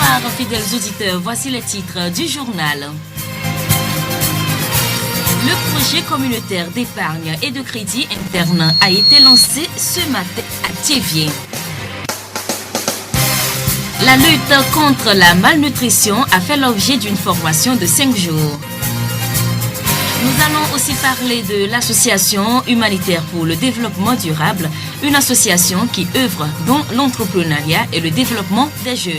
Bonsoir, fidèles auditeurs. Voici les titres du journal. Le projet communautaire d'épargne et de crédit interne a été lancé ce matin à Thiéviers. La lutte contre la malnutrition a fait l'objet d'une formation de 5 jours. Nous allons aussi parler de l'association humanitaire pour le développement durable, une association qui œuvre dans l'entrepreneuriat et le développement des jeunes.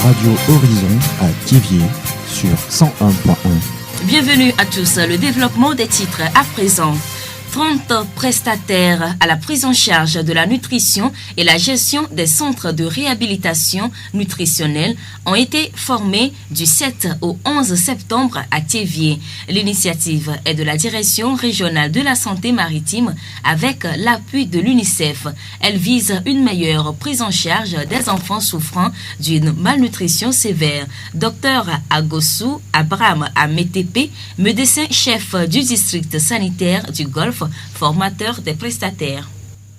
Radio Horizon à Thiéviers sur 101.1. Bienvenue à tous. Le développement des titres à présent. 30 prestataires à la prise en charge de la nutrition et la gestion des centres de réhabilitation nutritionnelle ont été formés du 7 au 11 septembre à Thiéviers. L'initiative est de la Direction régionale de la santé maritime avec l'appui de l'UNICEF. Elle vise une meilleure prise en charge des enfants souffrant d'une malnutrition sévère. Docteur Agossou Abraham Ametepe, médecin-chef du district sanitaire du Golfe, formateur des prestataires.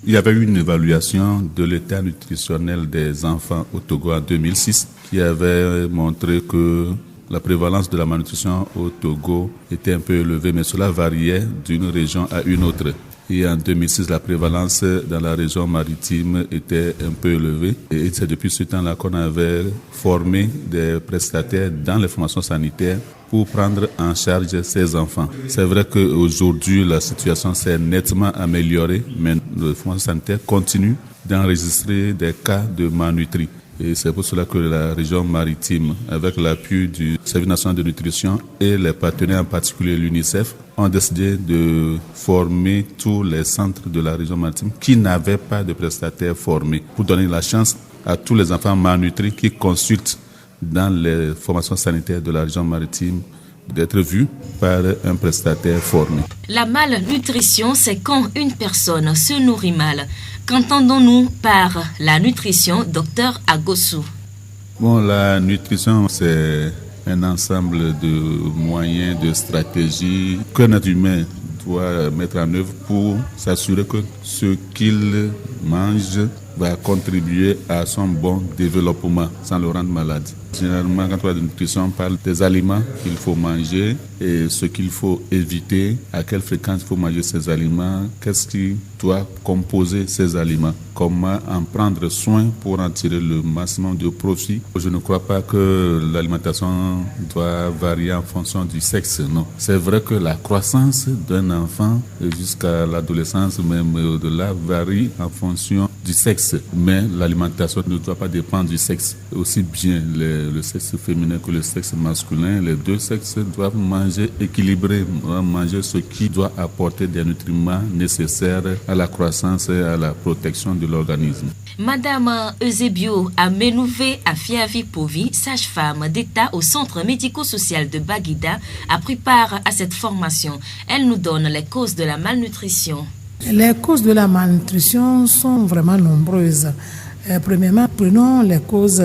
Il y avait eu une évaluation de l'état nutritionnel des enfants au Togo en 2006 qui avait montré que la prévalence de la malnutrition au Togo était un peu élevée, mais cela variait d'une région à une autre. Et en 2006, la prévalence dans la région maritime était un peu élevée. Et c'est depuis ce temps-là qu'on avait formé des prestataires dans les formations sanitaires pour prendre en charge ces enfants. C'est vrai qu'aujourd'hui, la situation s'est nettement améliorée, mais les formations sanitaires continuent d'enregistrer des cas de malnutrie. Et c'est pour cela que la région maritime, avec l'appui du Service national de nutrition et les partenaires, en particulier l'UNICEF, ont décidé de former tous les centres de la région maritime qui n'avaient pas de prestataires formés, pour donner la chance à tous les enfants malnutris qui consultent dans les formations sanitaires de la région maritime d'être vus par un prestataire formé. La malnutrition, c'est quand une personne se nourrit mal. Qu'entendons-nous par la nutrition, docteur Agossou? Bon, la nutrition, c'est un ensemble de moyens, de stratégies qu'un être humain doit mettre en œuvre pour s'assurer que ce qu'il mange va contribuer à son bon développement sans le rendre malade. Généralement, quand on parle de nutrition, on parle des aliments qu'il faut manger et ce qu'il faut éviter, à quelle fréquence il faut manger ces aliments, qu'est-ce qui doit composer ces aliments, comment en prendre soin pour en tirer le maximum de profit. Je ne crois pas que l'alimentation doit varier en fonction du sexe, non. C'est vrai que la croissance d'un enfant jusqu'à l'adolescence, même au-delà, varie en fonction du sexe, mais l'alimentation ne doit pas dépendre du sexe. Aussi bien le sexe féminin que le sexe masculin, les deux sexes doivent manger équilibré, manger ce qui doit apporter des nutriments nécessaires à la croissance et à la protection de l'organisme. Madame Eusebio Amenouvé Afiavi Povi, sage-femme d'État au centre médico-social de Baguida, a pris part à cette formation. Elle nous donne les causes de la malnutrition. Les causes de la malnutrition sont vraiment nombreuses. Premièrement, prenons les causes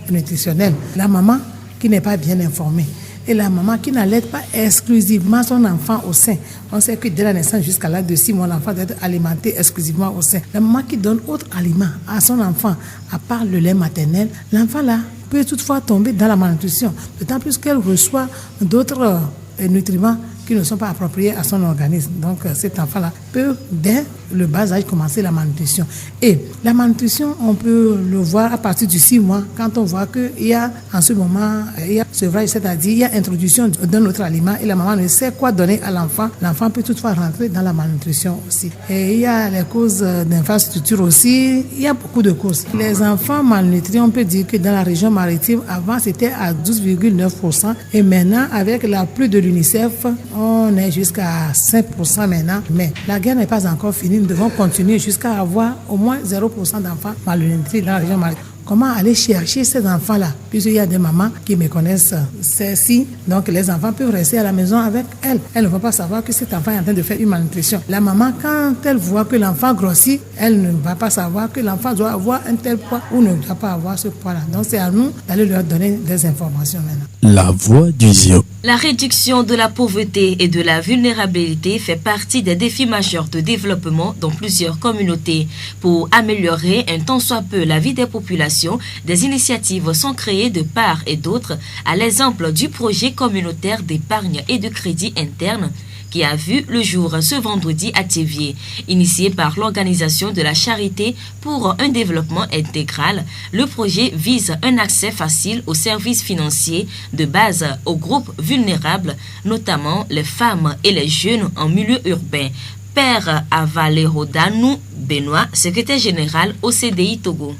nutritionnelles. La maman qui n'est pas bien informée et la maman qui n'allaite pas exclusivement son enfant au sein. On sait que dès la naissance jusqu'à l'âge de 6 mois, l'enfant doit être alimenté exclusivement au sein. La maman qui donne autre aliment à son enfant, à part le lait maternel, l'enfant là peut toutefois tomber dans la malnutrition, d'autant plus qu'elle reçoit d'autres nutriments qui ne sont pas appropriés à son organisme. Donc cet enfant-là peut, dès le bas âge, commencer la malnutrition. Et la malnutrition, on peut le voir à partir du 6 mois, quand on voit qu'il y a en ce moment, il y a sevrage, c'est-à-dire il y a introduction d'un autre aliment et la maman ne sait quoi donner à l'enfant. L'enfant peut toutefois rentrer dans la malnutrition aussi. Et il y a les causes d'infrastructure aussi, il y a beaucoup de causes. Les enfants malnutris, on peut dire que dans la région maritime, avant c'était à 12,9% et maintenant, avec l'appui de l'UNICEF, on est jusqu'à 5% maintenant. Mais la guerre n'est pas encore finie. Nous devons continuer jusqu'à avoir au moins 0% d'enfants malnutris dans la région maritime. Comment aller chercher ces enfants-là? Puisqu'il y a des mamans qui me connaissent celles-ci. Donc les enfants peuvent rester à la maison avec elles. Elles ne vont pas savoir que cet enfant est en train de faire une malnutrition. La maman, quand elle voit que l'enfant grossit, elle ne va pas savoir que l'enfant doit avoir un tel poids ou ne doit pas avoir ce poids-là. Donc c'est à nous d'aller leur donner des informations maintenant. La voix du Zion. La réduction de la pauvreté et de la vulnérabilité fait partie des défis majeurs de développement dans plusieurs communautés. Pour améliorer un tant soit peu la vie des populations, des initiatives sont créées de part et d'autre, à l'exemple du projet communautaire d'épargne et de crédit interne qui a vu le jour ce vendredi à Théviers. Initié par l'Organisation de la Charité pour un développement intégral, le projet vise un accès facile aux services financiers de base aux groupes vulnérables, notamment les femmes et les jeunes en milieu urbain. Père Avalero Danou Benoît, secrétaire général au CDI Togo.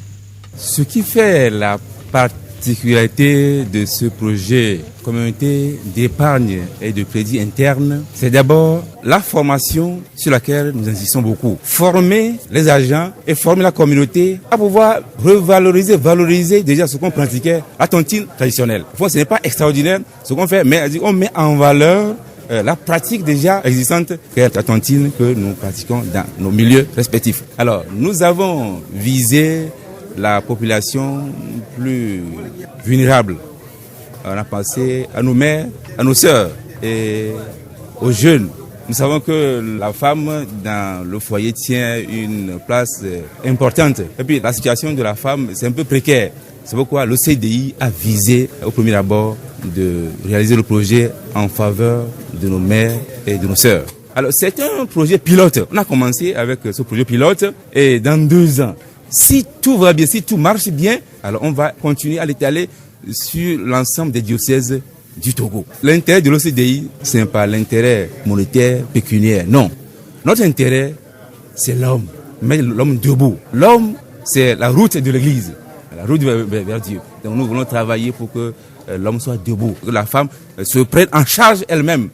Ce qui fait la particularité de ce projet communauté d'épargne et de crédit interne, c'est d'abord la formation sur laquelle nous insistons beaucoup. Former les agents et former la communauté à pouvoir valoriser déjà ce qu'on pratiquait, la tontine traditionnelle. Au fond, ce n'est pas extraordinaire ce qu'on fait, mais on met en valeur la pratique déjà existante que la tontine que nous pratiquons dans nos milieux respectifs. Alors, nous avons visé la population plus vulnérable. On a pensé à nos mères, à nos sœurs et aux jeunes. Nous savons que la femme dans le foyer tient une place importante. Et puis la situation de la femme, c'est un peu précaire. C'est pourquoi le CDI a visé au premier abord de réaliser le projet en faveur de nos mères et de nos sœurs. Alors c'est un projet pilote. On a commencé avec ce projet pilote et dans 2 ans, si tout va bien, si tout marche bien, alors on va continuer à l'étaler sur l'ensemble des diocèses du Togo. L'intérêt de l'OCDI, ce n'est pas l'intérêt monétaire, pécuniaire, non. Notre intérêt, c'est l'homme, mais l'homme debout. L'homme, c'est la route de l'Église, la route vers Dieu. Donc nous voulons travailler pour que l'homme soit debout, que la femme se prenne en charge elle-même.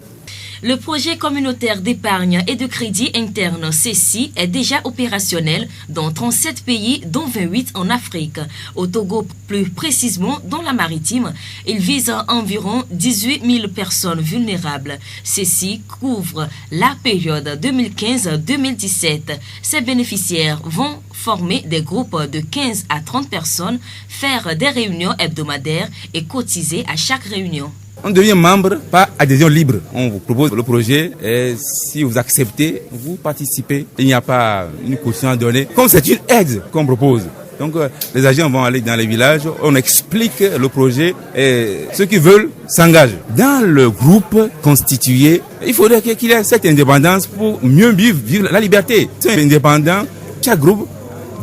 Le projet communautaire d'épargne et de crédit interne CECI est déjà opérationnel dans 37 pays, dont 28 en Afrique. Au Togo, plus précisément dans la maritime, il vise environ 18 000 personnes vulnérables. CECI couvre la période 2015-2017. Ces bénéficiaires vont former des groupes de 15 à 30 personnes, faire des réunions hebdomadaires et cotiser à chaque réunion. On devient membre par adhésion libre. On vous propose le projet et si vous acceptez, vous participez. Il n'y a pas une caution à donner. Comme c'est une aide qu'on propose. Donc les agents vont aller dans les villages, on explique le projet et ceux qui veulent s'engagent. Dans le groupe constitué, il faudrait qu'il y ait cette indépendance pour mieux vivre la liberté. C'est indépendant, chaque groupe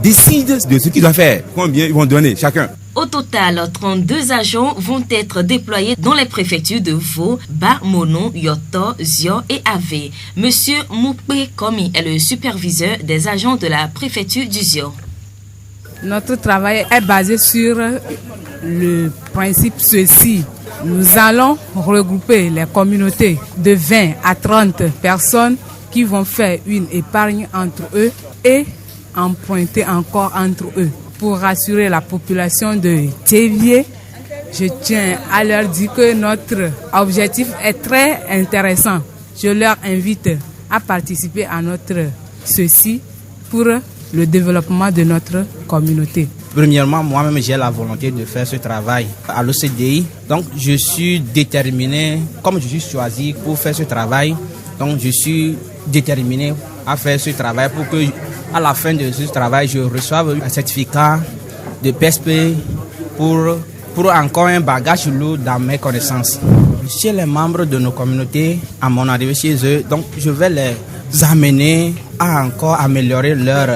décide de ce qu'il doit faire, combien ils vont donner chacun. Au total, 32 agents vont être déployés dans les préfectures de Vaud, Ba, Mono, Yoto, Zio et Ave. Monsieur Moupé Komi est le superviseur des agents de la préfecture du Zio. Notre travail est basé sur le principe ceci. Nous allons regrouper les communautés de 20 à 30 personnes qui vont faire une épargne entre eux et emprunter encore entre eux. Pour rassurer la population de Théviers, je tiens à leur dire que notre objectif est très intéressant. Je leur invite à participer à notre ceci pour le développement de notre communauté. Premièrement, moi-même, j'ai la volonté de faire ce travail à l'OCDI. Donc, je suis déterminé, comme je suis choisi pour faire ce travail, donc je suis déterminé à faire ce travail pour que, à la fin de ce travail, je reçoive un certificat de PSP pour encore un bagage lourd dans mes connaissances. Chez les membres de nos communautés, à mon arrivée chez eux, donc je vais les amener à encore améliorer leur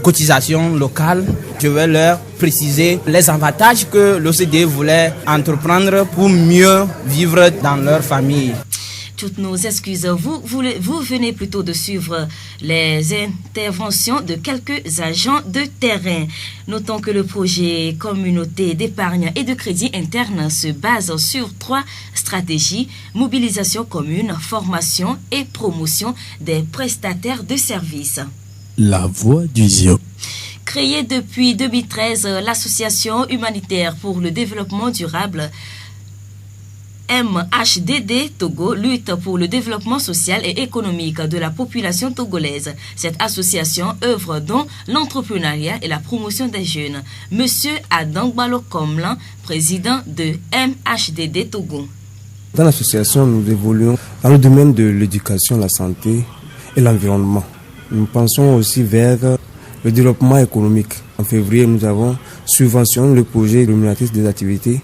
cotisation locale. Je vais leur préciser les avantages que l'OCDE voulait entreprendre pour mieux vivre dans leur famille. Toutes nos excuses. Vous venez plutôt de suivre les interventions de quelques agents de terrain. Notons que le projet communauté d'épargne et de crédit interne se base sur 3 stratégies: mobilisation commune, formation et promotion des prestataires de services. La voix du Zio. Créée depuis 2013, l'association humanitaire pour le développement durable MHDD Togo lutte pour le développement social et économique de la population togolaise. Cette association œuvre dans l'entrepreneuriat et la promotion des jeunes. Monsieur Adangbalo Komlan, président de MHDD Togo. Dans l'association, nous évoluons dans le domaine de l'éducation, la santé et l'environnement. Nous pensons aussi vers le développement économique. En février, nous avons subventionné le projet illuminatrice des activités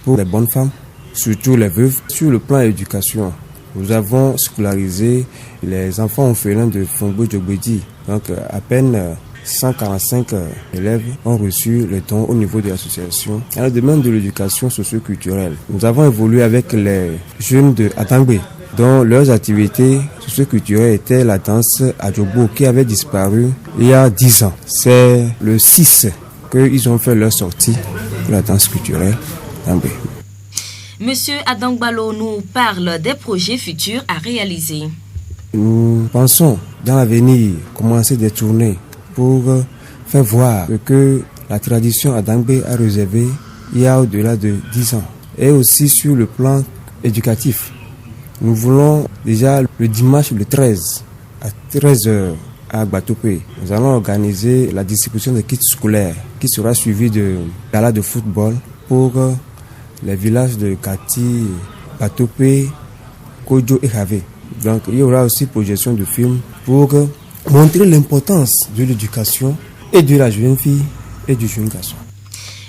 pour les bonnes femmes, surtout les veuves. Sur le plan éducation, nous avons scolarisé les enfants orphelins de Fongbo-Djobedi. Donc à peine 145 élèves ont reçu le don au niveau de l'association. Dans le domaine de l'éducation socio-culturelle, nous avons évolué avec les jeunes de Atangbe, dont leurs activités socio-culturelles étaient la danse Adjobo qui avait disparu il y a 10 ans. C'est le 6 qu'ils ont fait leur sortie pour la danse culturelle Atangbe. Monsieur Adangbalo nous parle des projets futurs à réaliser. Nous pensons dans l'avenir commencer des tournées pour faire voir ce que la tradition Adangbe a réservé il y a au-delà de 10 ans. Et aussi sur le plan éducatif. Nous voulons déjà le dimanche le 13 à 13h à Gbatope. Nous allons organiser la distribution de kits scolaires qui sera suivie de gala de football pour les villages de Kati, Gbatope, Kojo et Havé. Donc il y aura aussi projection de films pour montrer l'importance de l'éducation et de la jeune fille et du jeune garçon.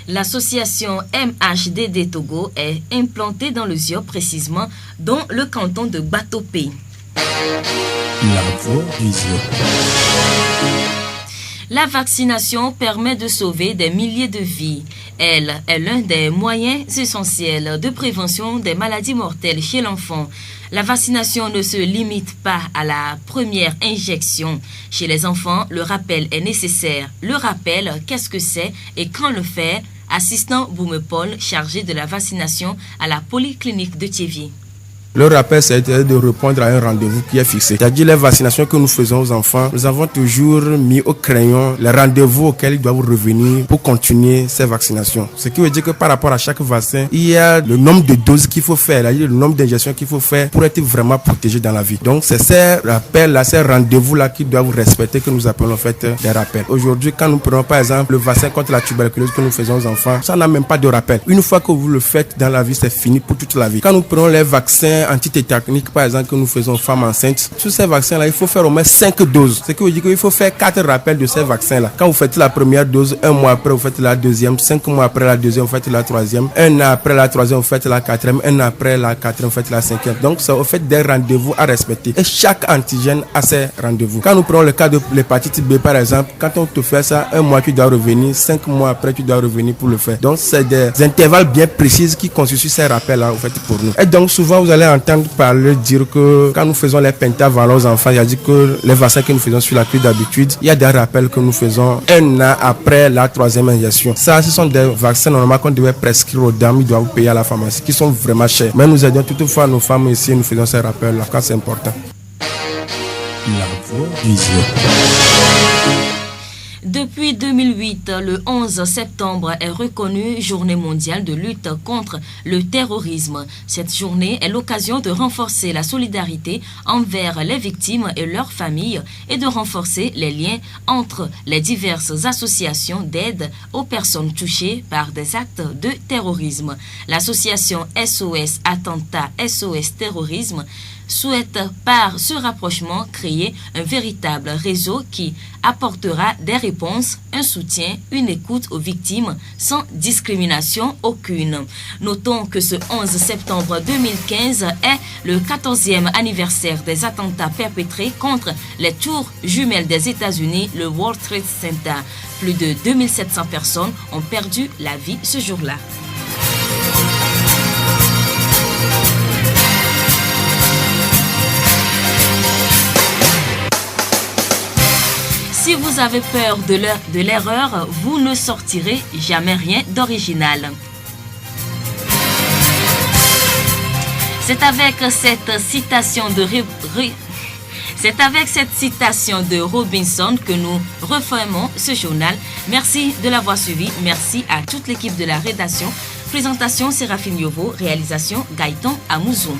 L'association MHDD Togo est implantée dans le Zio, précisément dans le canton de Gbatope. La voix du Zio. La vaccination permet de sauver des milliers de vies. Elle est l'un des moyens essentiels de prévention des maladies mortelles chez l'enfant. La vaccination ne se limite pas à la première injection. Chez les enfants, le rappel est nécessaire. Le rappel, qu'est-ce que c'est et quand le faire? Assistant Boumepol, chargé de la vaccination à la polyclinique de Thiévier. Le rappel, c'est de répondre à un rendez-vous qui est fixé. C'est-à-dire les vaccinations que nous faisons aux enfants, nous avons toujours mis au crayon les rendez-vous auxquels ils doivent revenir pour continuer ces vaccinations. Ce qui veut dire que par rapport à chaque vaccin, il y a le nombre de doses qu'il faut faire, le nombre d'injections qu'il faut faire pour être vraiment protégé dans la vie. Donc c'est ces rappels-là, ces rendez-vous-là qui doivent respecter que nous appelons en fait des rappels. Aujourd'hui, quand nous prenons par exemple le vaccin contre la tuberculose que nous faisons aux enfants, ça n'a même pas de rappel. Une fois que vous le faites dans la vie, c'est fini pour toute la vie. Quand nous prenons les vaccins antitétaniques par exemple que nous faisons aux femmes enceintes, sur ces vaccins-là, il faut faire au moins 5 doses. Ce qui veut dire qu'il faut faire 4 rappels de ces vaccins-là. Quand vous faites la première dose, 1 mois après, vous faites la deuxième, 5 mois après la deuxième, vous faites la troisième, 1 an après la troisième, vous faites la quatrième, 1 an après la quatrième, vous faites la cinquième. Donc, ça vous fait des rendez-vous à respecter. Et chaque antigène a ses rendez-vous. Quand nous prenons le cas de l'hépatite B, par exemple, quand on te fait ça, 1 mois, tu dois revenir, 5 mois après, tu dois revenir pour le faire. Donc, c'est des intervalles bien précis qui constituent ces rappels-là, en fait, pour nous. Et donc, souvent, vous allez entendre parler, dire que quand nous faisons les pentavalents aux enfants, il y a dit que les vaccins que nous faisons sur la clé d'habitude, il y a des rappels que nous faisons 1 an après la troisième injection. Ça, ce sont des vaccins normalement qu'on devait prescrire aux dames, ils doivent payer à la pharmacie, qui sont vraiment chers. Mais nous aidons toutefois nos femmes ici, nous faisons ces rappels-là, quand c'est important. La voix du Zio. Depuis 2008, le 11 septembre est reconnu Journée mondiale de lutte contre le terrorisme. Cette journée est l'occasion de renforcer la solidarité envers les victimes et leurs familles et de renforcer les liens entre les diverses associations d'aide aux personnes touchées par des actes de terrorisme. L'association SOS Attentat SOS Terrorisme souhaite par ce rapprochement créer un véritable réseau qui apportera des réponses, un soutien, une écoute aux victimes sans discrimination aucune. Notons que ce 11 septembre 2015 est le 14e anniversaire des attentats perpétrés contre les tours jumelles des États-Unis, le World Trade Center. Plus de 2700 personnes ont perdu la vie ce jour-là. Si vous avez peur de l'erreur, vous ne sortirez jamais rien d'original. C'est avec cette citation de Robinson que nous refermons ce journal. Merci de l'avoir suivi. Merci à toute l'équipe de la rédaction. Présentation Séraphine Yovo, réalisation Gaëtan Amouzou.